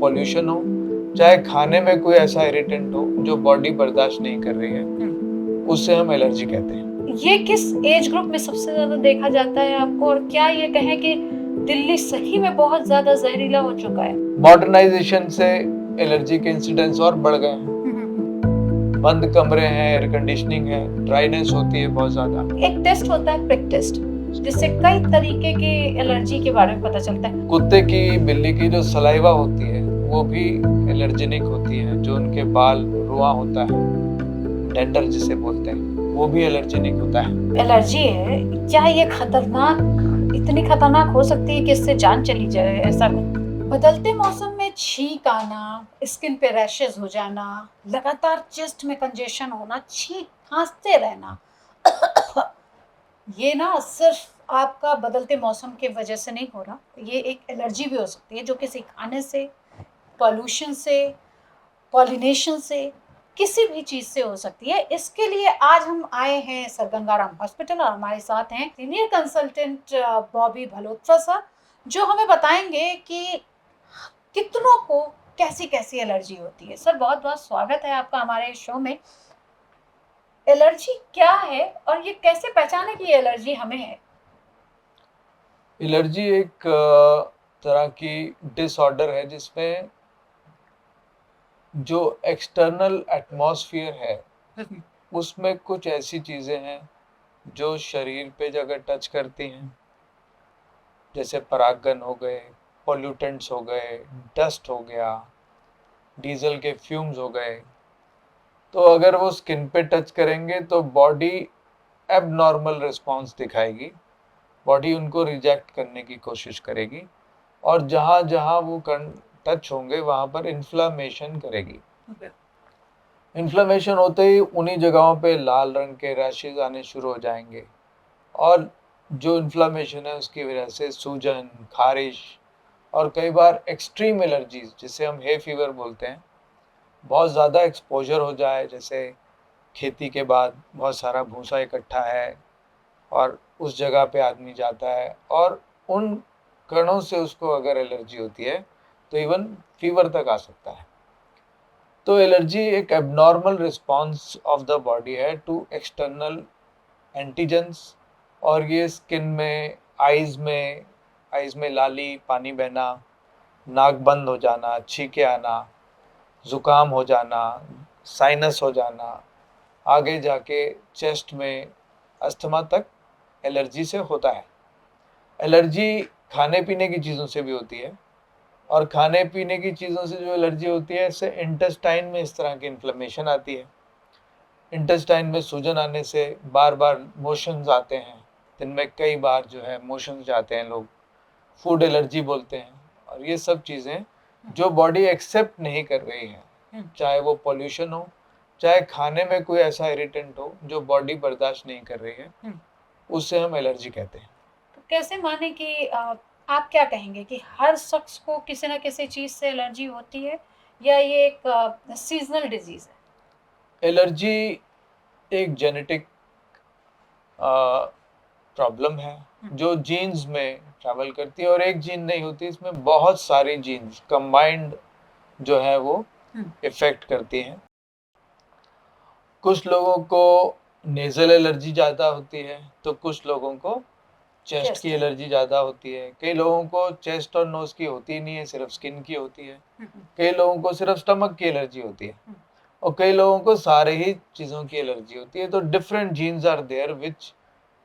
Pollution हो, चाहे खाने में कोई ऐसा इरिटेंट हो जो बॉडी बर्दाश्त नहीं कर रही है, उससे हम एलर्जी कहते हैं। ये किस एज ग्रुप में सबसे ज़्यादा देखा जाता है आपको, और क्या ये कहें कि दिल्ली सही में बहुत ज़्यादा जहरीला हो चुका है? मॉडर्नाइजेशन से एलर्जी के इंसिडेंट्स और बढ़ गए हैं। बंद कमरे हैं, एयर कंडीशनिंग है, ड्राइनेस होती है बहुत ज्यादा। एक टेस्ट होता है प्रिक टेस्ट, जिससे कई तरीके के एलर्जी के बारे में पता चलता है। कुत्ते की, बिल्ली की जो सलाइवा होती है वो भी एलर्जेनिक होती है। जो उनके बाल, रुआ होता है, डेंडर जिसे बोलते हैं, वो भी एलर्जेनिक होता है। एलर्जी है, क्या ये खतरनाक, इतनी खतरनाक हो सकती है कि इससे जान चली जाए? ऐसा बदलते मौसम में छींक आना, स्किन पे रैशेस हो जाना, लगातार चेस्ट में कंजेशन होना, छींक खांसते रहना, ये ना सिर्फ आपका बदलते मौसम की वजह से नहीं हो रहा, ये एक एलर्जी भी हो सकती है जो किसी खाने से, पॉल्यूशन से, पॉलिनेशन से, किसी भी चीज से हो सकती है। इसके लिए आज हम आए हैं सर गंगाराम हॉस्पिटल और हमारे साथ हैं सीनियर कंसल्टेंट बॉबी भलोत्रा सर, जो हमें बताएंगे कि कितनों को कैसी कैसी एलर्जी होती है। सर बहुत बहुत स्वागत है आपका हमारे शो में। एलर्जी क्या है और ये कैसे पहचाने कि ये एलर्जी हमें है? एलर्जी एक तरह की डिसऑर्डर है जिसमें जो एक्सटर्नल एटमॉस्फेयर है उसमें कुछ ऐसी चीजें हैं जो शरीर पे अगर टच करती हैं, जैसे परागकण हो गए, पॉल्यूटेंट्स हो गए, डस्ट हो गया, डीजल के फ्यूम्स हो गए, तो अगर वो स्किन पे टच करेंगे तो बॉडी एबनॉर्मल रिस्पॉन्स दिखाएगी। बॉडी उनको रिजेक्ट करने की कोशिश करेगी और जहाँ जहाँ वो टच होंगे वहाँ पर इन्फ्लामेशन करेगी। इन्फ्लामेशन होते ही उन्हीं जगहों पे लाल रंग के रैशेज आने शुरू हो जाएंगे और जो इन्फ्लामेशन है उसकी वजह से सूजन, खारिश और कई बार एक्सट्रीम एलर्जीज जिसे हम हे फीवर बोलते हैं, बहुत ज़्यादा एक्सपोजर हो जाए, जैसे खेती के बाद बहुत सारा भूसा इकट्ठा है और उस जगह पे आदमी जाता है और उन कणों से उसको अगर एलर्जी होती है तो इवन फीवर तक आ सकता है। तो एलर्जी एक abnormal response of the body है टू एक्सटर्नल एंटीजेंस, और ये स्किन में, आईज में लाली, पानी बहना, नाक बंद हो जाना, छींके आना, जुकाम हो जाना, साइनस हो जाना, आगे जाके चेस्ट में अस्थमा तक एलर्जी से होता है। एलर्जी खाने पीने की चीज़ों से भी होती है और खाने पीने की चीज़ों से जो एलर्जी होती है इससे इंटेस्टाइन में इस तरह की इन्फ्लेमेशन आती है। इंटेस्टाइन में सूजन आने से बार बार मोशंस आते हैं, दिन में कई बार जो है मोशंस जाते हैं, लोग फूड एलर्जी बोलते हैं। और ये सब चीज़ें जो बॉडी एक्सेप्ट नहीं कर रही है, चाहे वो पोल्यूशन हो, चाहे खाने में कोई ऐसा इरिटेंट हो जो बॉडी बर्दाश्त नहीं कर रही है, उससे हम एलर्जी कहते हैं। तो कैसे माने कि आप क्या कहेंगे कि हर शख्स को किसी ना किसी चीज से एलर्जी होती है, या ये एक सीजनल डिजीज है? एलर्जी एक जेनेटिक प्रॉब्लम है जो जीन्स में ट्रैवल करती है और एक जीन नहीं होती, इसमें बहुत सारी जीन्स कंबाइंड जो है वो इफेक्ट करती हैं। कुछ लोगों को नेजल एलर्जी ज़्यादा होती है तो कुछ लोगों को चेस्ट की एलर्जी ज़्यादा होती है। कई लोगों को चेस्ट और नोज की होती नहीं है, सिर्फ स्किन की होती है। कई लोगों को सिर्फ स्टमक की एलर्जी होती है और कई लोगों को सारे ही चीज़ों की एलर्जी होती है। तो different genes are there which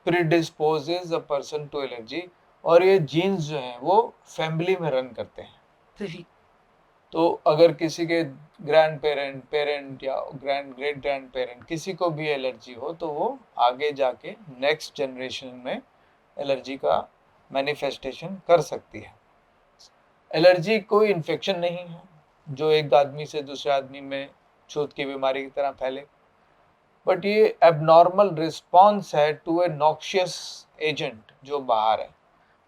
predisposes a person to allergy, और ये जीन्स जो हैं वो फैमिली में रन करते हैं। तो अगर किसी के ग्रैंड पेरेंट, पेरेंट या ग्रेट ग्रैंड पेरेंट किसी को भी एलर्जी हो तो वो आगे जाके नेक्स्ट जनरेशन में एलर्जी का मैनिफेस्टेशन कर सकती है। एलर्जी कोई इन्फेक्शन नहीं है जो एक आदमी से दूसरे आदमी में छूत की बीमारी की तरह फैले, बट ये एबनॉर्मल रिस्पॉन्स है टू ए नॉक्शियस एजेंट जो बाहर है।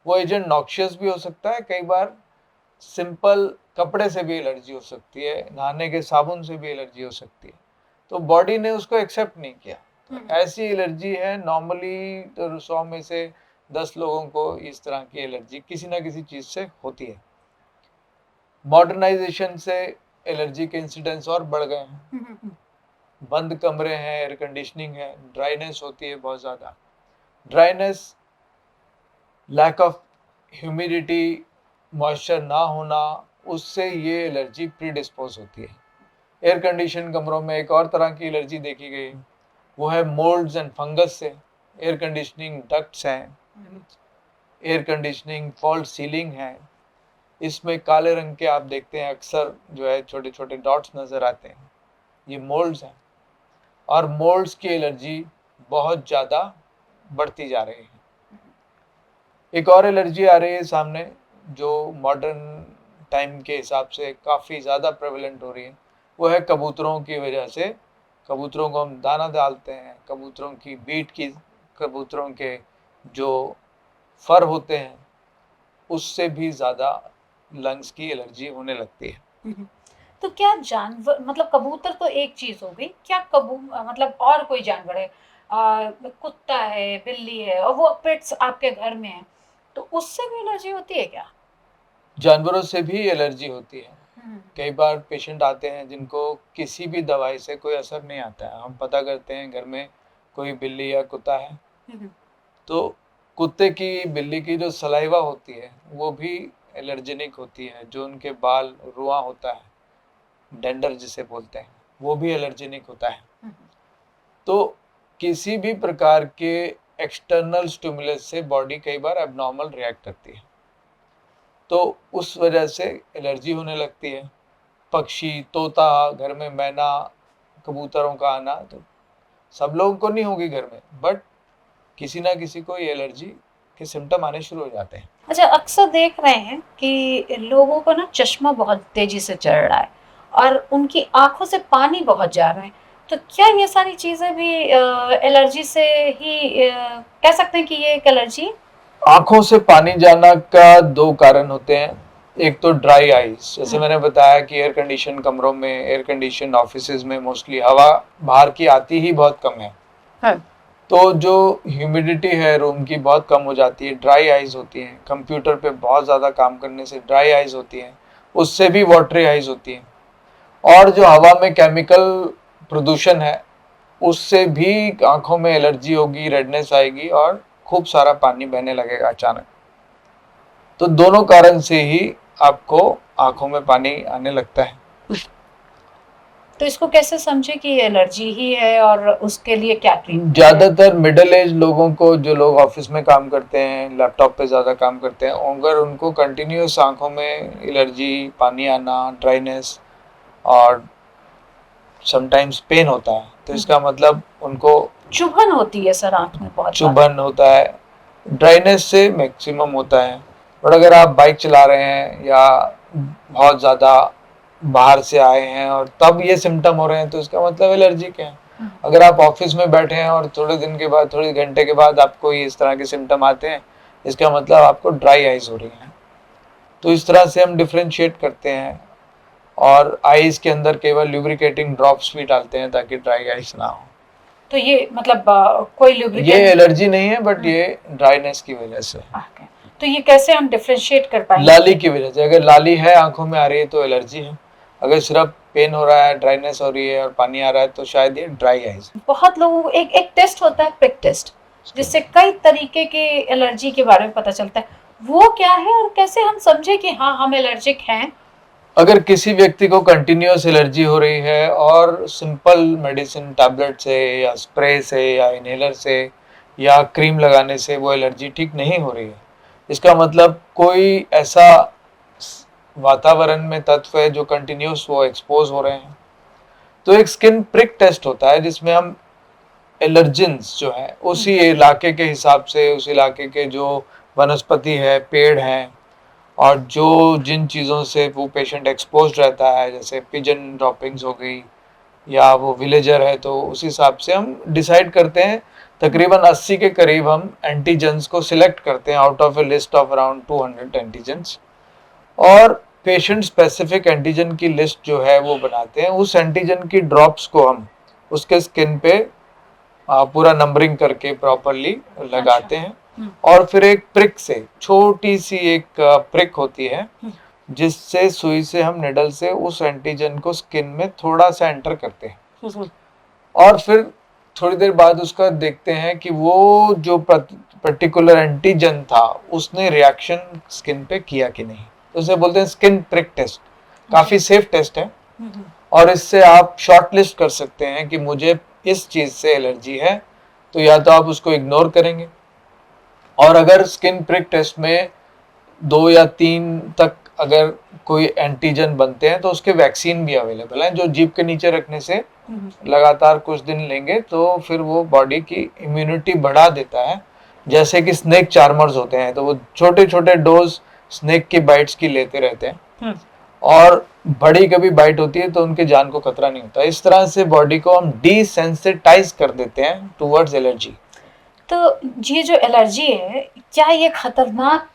वो एजेंट नॉक्शियस भी हो सकता है, कई बार सिंपल कपड़े से भी एलर्जी हो सकती है, नहाने के साबुन से भी एलर्जी हो सकती है, तो बॉडी ने उसको एक्सेप्ट नहीं किया। तो ऐसी एलर्जी है। नॉर्मली तो 100 में से 10 लोगों को इस तरह की एलर्जी किसी ना किसी चीज़ से होती है। मॉडर्नाइजेशन से एलर्जी के इंसिडेंस और बढ़ गए हैं। बंद कमरे हैं, एयर कंडीशनिंग है, ड्राइनेस होती है बहुत ज़्यादा। Dryness, lack of humidity, moisture ना होना, उससे ये एलर्जी प्रीडिस्पोज होती है। एयर कंडीशन कमरों में एक और तरह की एलर्जी देखी गई है, वो है मोल्ड्स एंड फंगस से। एयर कंडीशनिंग डक्ट्स हैं, एयर कंडीशनिंग फॉल्ट सीलिंग है, इसमें काले रंग के आप देखते हैं अक्सर जो है छोटे छोटे डॉट्स नज़र आते हैं, ये मोल्ड्स हैं। और मोल्ड्स की एलर्जी बहुत ज़्यादा बढ़ती जा रही है। एक और एलर्जी आ रही है सामने जो मॉडर्न टाइम के हिसाब से काफ़ी ज़्यादा प्रेवलेंट हो रही है, वो है कबूतरों की वजह से। कबूतरों को हम दाना डालते हैं, कबूतरों की बीट की, कबूतरों के जो फर होते हैं उससे भी ज़्यादा लंग्स की एलर्जी होने लगती है। तो क्या जानवर, मतलब कबूतर तो एक चीज हो गई, क्या मतलब और कोई जानवर है, कुत्ता है, बिल्ली है, और वो पेट्स आपके घर में है, तो उससे भी एलर्जी होती है क्या? जानवरों से भी एलर्जी होती है। कई बार पेशेंट आते हैं जिनको किसी भी दवाई से कोई असर नहीं आता है। हम पता करते हैं घर में कोई बिल्ली या कुत्ता है, तो कुत्ते की, बिल्ली की जो सलाइवा होती है वो भी एलर्जेनिक होती है। जो उनके बाल, रुआं होता है, डेंडर जिसे बोलते हैं, वो भी एलर्जेनिक होता है। तो किसी भी प्रकार के एक्सटर्नल स्टिमुलस से बॉडी कई बार एबनॉर्मल रिएक्ट करती है, तो उस वजह से एलर्जी होने लगती है। पक्षी, तोता, घर में मैना, कबूतरों का आना, तो सब लोगों को नहीं होगी घर में, बट किसी ना किसी को ये एलर्जी के सिम्टम आने शुरू हो जाते हैं। अच्छा, अक्सर देख रहे हैं कि लोगों को ना चश्मा बहुत तेजी से चढ़ रहा है और उनकी आंखों से पानी बहुत जा रहा है, तो क्या ये सारी चीजें भी एलर्जी से ही कह सकते हैं कि ये एक एलर्जी है? आंखों से पानी जाना का दो कारण होते हैं। एक तो ड्राई आइज, जैसे मैंने बताया कि एयर कंडीशन कमरों में, एयर कंडीशन ऑफिसेज में मोस्टली हवा बाहर की आती ही बहुत कम है। हाँ। तो जो ह्यूमिडिटी है रूम की बहुत कम हो जाती है, ड्राई आइज होती हैं। कंप्यूटर पे बहुत ज़्यादा काम करने से ड्राई आइज होती हैं, उससे भी वाटरी आइज होती हैं। और जो हवा में केमिकल प्रदूषण है उससे भी आंखों में एलर्जी होगी, रेडनेस आएगी और खूब सारा पानी बहने लगेगा अचानक। तो दोनों कारण से ही आपको आंखों में पानी आने लगता है। तो इसको कैसे समझे कि ये एलर्जी ही है और उसके लिए क्या ट्रीटमेंट है? ज़्यादातर मिडिल एज लोगों को, जो लोग ऑफिस में काम करते हैं, लैपटॉप पे ज़्यादा काम करते हैं, अगर उनको कंटिन्यूस आंखों में एलर्जी, पानी आना, ड्राइनेस और समटाइम्स पेन होता है, तो इसका मतलब उनको चुभन होती है सर आंख में, बहुत चुभन होता है। ड्राइनेस से मैक्सिमम होता है। और अगर आप बाइक चला रहे हैं या बहुत ज़्यादा बाहर से आए हैं और तब ये सिम्टम हो रहे हैं, तो इसका मतलब एलर्जिक है। अगर आप ऑफिस में बैठे हैं और थोड़े दिन के बाद, थोड़े घंटे के बाद आपको इस तरह के सिम्टम आते हैं, इसका मतलब आपको ड्राई आइज हो रही हैं। तो इस तरह से हम डिफ्रेंशिएट करते हैं और आइज के अंदर केवल ल्यूब्रिकेटिंग ड्रॉप्स भी डालते हैं ताकि ड्राई आइज ना हो। तो ये मतलब कोई लुब्रिकेंट, ये एलर्जी नहीं है, बट ये ड्राइनेस की वजह से। तो ये कैसे हम डिफरेंशिएट कर पाएंगे? लाली की वजह से, अगर लाली है आंखों में आ रही है तो एलर्जी है। अगर सिर्फ पेन हो रहा है, ड्राइनेस हो रही है और पानी आ रहा है, तो शायद ये ड्राई आइज है। बहुत लोगों को एक टेस्ट होता है, प्रिक टेस्ट, जिससे कई तरीके के एलर्जी के बारे में पता चलता है। वो क्या है और कैसे हम समझे कि हाँ हम एलर्जिक हैं? अगर किसी व्यक्ति को कंटिन्यूअस एलर्जी हो रही है और सिंपल मेडिसिन, टैबलेट से या स्प्रे से या इनहेलर से या क्रीम लगाने से वो एलर्जी ठीक नहीं हो रही है, इसका मतलब कोई ऐसा वातावरण में तत्व है जो कंटिन्यूअस वो एक्सपोज हो रहे हैं। तो एक स्किन प्रिक टेस्ट होता है जिसमें हम एलर्जेंस जो है उसी इलाके के हिसाब से, उस इलाके के जो वनस्पति है, पेड़ हैं, और जो जिन चीज़ों से वो पेशेंट एक्सपोज रहता है, जैसे पिजन ड्रॉपिंग्स हो गई या वो विलेजर है, तो उस हिसाब से हम डिसाइड करते हैं। तकरीबन 80 के करीब हम एंटीजेंस को सिलेक्ट करते हैं out of A list of around 200 antigens, और पेशेंट स्पेसिफिक एंटीजन की लिस्ट जो है वो बनाते हैं। उस एंटीजन की ड्रॉप्स को हम उसके स्किन पे पूरा नंबरिंग करके प्रॉपरली लगाते हैं। और फिर एक प्रिक से, छोटी सी एक प्रिक होती है, जिससे सुई से हम निडल से उस एंटीजन को स्किन में थोड़ा सा एंटर करते हैं और फिर थोड़ी देर बाद उसका देखते हैं कि वो जो पर्टिकुलर एंटीजन था उसने रिएक्शन स्किन पे किया कि नहीं। तो उसे बोलते हैं स्किन प्रिक टेस्ट। काफी सेफ टेस्ट है और इससे आप शॉर्ट लिस्ट कर सकते हैं कि मुझे इस चीज से एलर्जी है, तो या तो आप उसको इग्नोर करेंगे, और अगर स्किन प्रिक टेस्ट में 2 या 3 तक अगर कोई एंटीजन बनते हैं तो उसके वैक्सीन भी अवेलेबल हैं, जो जीभ के नीचे रखने से लगातार कुछ दिन लेंगे तो फिर वो बॉडी की इम्यूनिटी बढ़ा देता है। जैसे कि स्नेक चार्मर्स होते हैं, तो वो छोटे छोटे डोज स्नेक की बाइट्स की लेते रहते हैं और बड़ी कभी बाइट होती है तो उनकी जान को खतरा नहीं होता। इस तरह से बॉडी को हम डिसेंसिटाइज कर देते हैं टुवर्ड्स एलर्जी। तो ये जो एलर्जी है, क्या ये खतरनाक,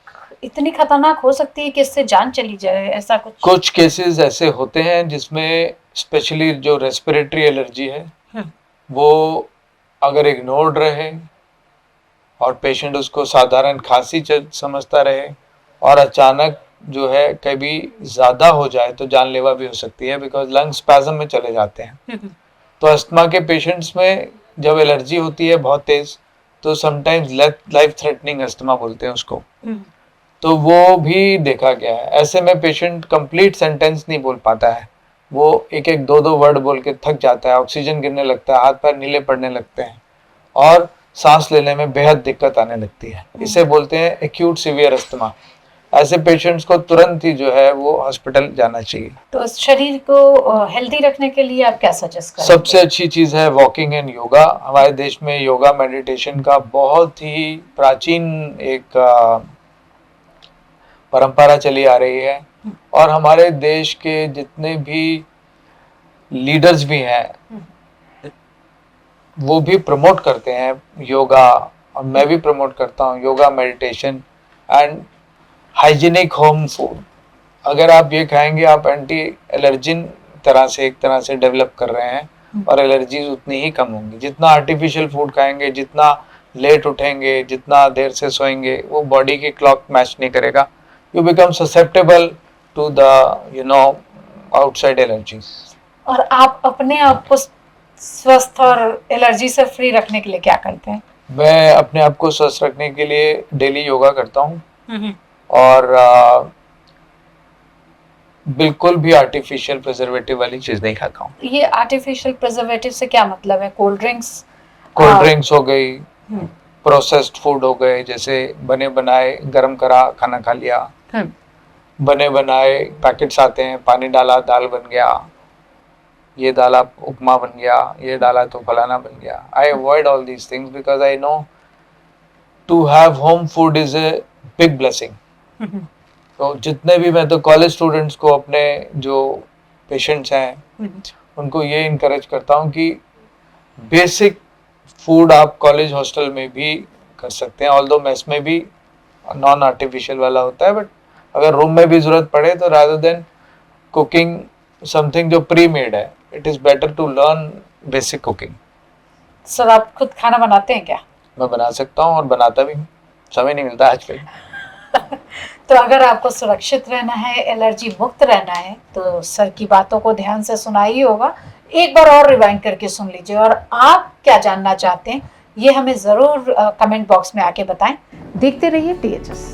इतनी खतरनाक हो सकती है कि इससे जान चली जाए, ऐसा कुछ? कुछ केसेस ऐसे होते हैं जिसमें स्पेशली जो रेस्पिरेटरी एलर्जी है वो अगर इग्नोर्ड रहे और पेशेंट उसको साधारण खांसी समझता रहे और अचानक जो है कभी ज्यादा हो जाए तो जानलेवा भी हो सकती है, बिकॉज लंग स्पैज्म में चले जाते हैं। तो अस्थमा के पेशेंट्स में जब एलर्जी होती है बहुत तेज, तो समटाइम्स लाइफ थ्रेटनिंग अस्थमा बोलते हैं उसको, तो वो भी देखा गया है। ऐसे में पेशेंट कंप्लीट सेंटेंस नहीं बोल पाता है, वो एक एक दो वर्ड बोल के थक जाता है, ऑक्सीजन गिरने लगता है, हाथ पैर नीले पड़ने लगते हैं और सांस लेने में बेहद दिक्कत आने लगती है। इसे बोलते हैं एक्यूट सीवियर अस्थमा। ऐसे पेशेंट्स को तुरंत ही जो है वो हॉस्पिटल जाना चाहिए। तो शरीर को हेल्दी रखने के लिए आप क्या सजेस्ट करेंगे? सबसे अच्छी चीज है वॉकिंग एंड योगा। हमारे देश में योगा मेडिटेशन का बहुत ही प्राचीन एक परंपरा चली आ रही है और हमारे देश के जितने भी लीडर्स भी हैं वो भी प्रमोट करते हैं योगा, और मैं भी प्रमोट करता हूँ yoga, meditation and hygienic home food. अगर आप ये खाएंगे आप एंटी एलर्जिन तरह से एक तरह से डेवलप कर रहे हैं और एलर्जीज उतनी ही कम होंगी। जितना आर्टिफिशियल फूड खाएंगे, जितना लेट उठेंगे, जितना देर से सोएंगे, वो बॉडी की क्लॉक मैच नहीं करेगा। You become susceptible to the outside allergies. और आप अपने आप को स्वस्थ और एलर्जी से फ्री रखने के लिए क्या करते हैं? मैं अपने आप को स्वस्थ रखने के लिए डेली योगा करता हूँ और बिल्कुल भी आर्टिफिशियल प्रिजर्वेटिव वाली चीज नहीं खाता हूँ। ये आर्टिफिशियल प्रिजर्वेटिव से क्या मतलब है? कोल्ड ड्रिंक्स हो गई, प्रोसेस्ड फूड हो गए, जैसे बने बनाए गरम करा खाना खा लिया, बने बनाए पैकेट्स आते हैं, पानी डाला दाल बन गया, ये डाला उपमा बन गया, ये डाला तो फलाना बन गया। I avoid all these things because I know to have home food is a big blessing. तो जितने भी, मैं तो कॉलेज स्टूडेंट्स को, अपने जो पेशेंट्स हैं उनको ये इनकरेज करता हूँ कि बेसिक फूड आप कॉलेज हॉस्टल में भी कर सकते हैं, ऑल्दो मेस में भी नॉन आर्टिफिशियल वाला होता है, बट अगर रूम में भी जरूरत पड़े तो रादर देन कुकिंग समथिंग जो प्री मेड है, it is better to learn basic cooking. Sir आप खुद खाना बनाते हैं क्या? मैं बना सकता हूँ और बनाता भी हूँ, समय नहीं मिलता आजकल। तो अगर आपको सुरक्षित रहना है, एलर्जी मुक्त रहना है, तो सर की बातों को ध्यान से सुना ही होगा। एक बार और रिवाइंड करके सुन लीजिए और आप क्या जानना चाहते हैं ये हमें ज़रूर कमेंट बॉक्स में आके बताएं। देखते रहिए THS।